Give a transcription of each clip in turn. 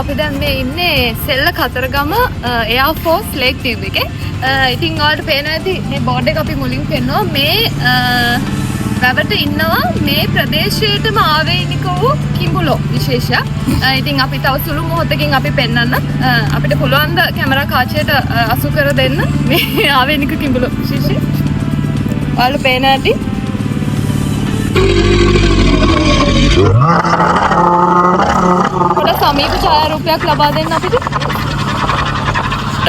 අපි දැන් මේ ඉන්නේ සෙල්ල කතරගම එයා ෆෝස් ලේක් ටියුබ් එකේ. ඉතින් ඔයාලට පේනවා ඇති මේ බෝඩ් එක අපි මුලින් පෙන්නුවා මේ වැවට ඉන්නවා මේ ප්‍රදේශයේටම ආවේනික වූ කිඹුලෝ විශේෂයක්. ඉතින් අපි තව සුළු මොහොතකින් අපි පෙන්වන්න අපිට පුළුවන් ද කැමරා කාචයට අසු කර දෙන්න මේ ආවේනික කිඹුලෝ විශේෂය. ඔයාලට පේනවා ඇති පොඩ සමීප ඡායාරූපයක් ලබා දෙන්න අපිට.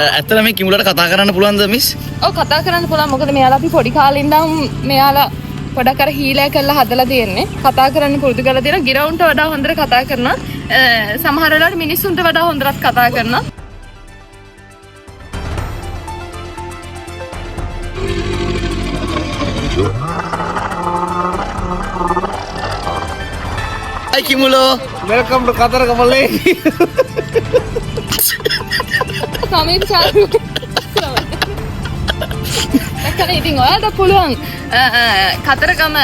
ඇත්තට මේ කිඹුලට කතා කරන්න පුළුවන්ද මිස්? ඔව් කතා කරන්න පුළුවන්. මොකද මෙයාලා අපි පොඩි කාලේ ඉඳන් මෙයාලා පොඩක් අර හීලෑ කරලා හදලා තියෙන්නේ. කතා කරන්න පුරුදු කරලා තියෙනවා. ගිරවුන්ට වඩා හොඳට කතා කරනවා. සමහර වෙලාවට මිනිස්සුන්ට වඩා හොඳට කතා කරනවා. Hai Kimulo, welcome to Kataragama Lake. සමීප ඡායාරූප. දැන් ඉතින් ඔයාලට පුළුවන් කතරගම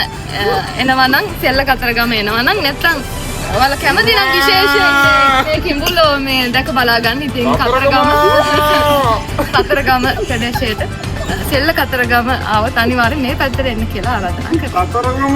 එනවා නම් සෙල්ල කතරගම එනවා නම් නැත්නම් ඔයාලා කැමති නම් විශේෂයෙන් මේ කිඹුලෝ මේ දැක බලා ගන්න. ඉතින් කතරගම ප්‍රදේශයට සෙල්ල කතරගම ආවත් අනිවාර්යෙන් මේ පැත්තට එන්න කියලා ආරාධනා කරනවා. කතරගම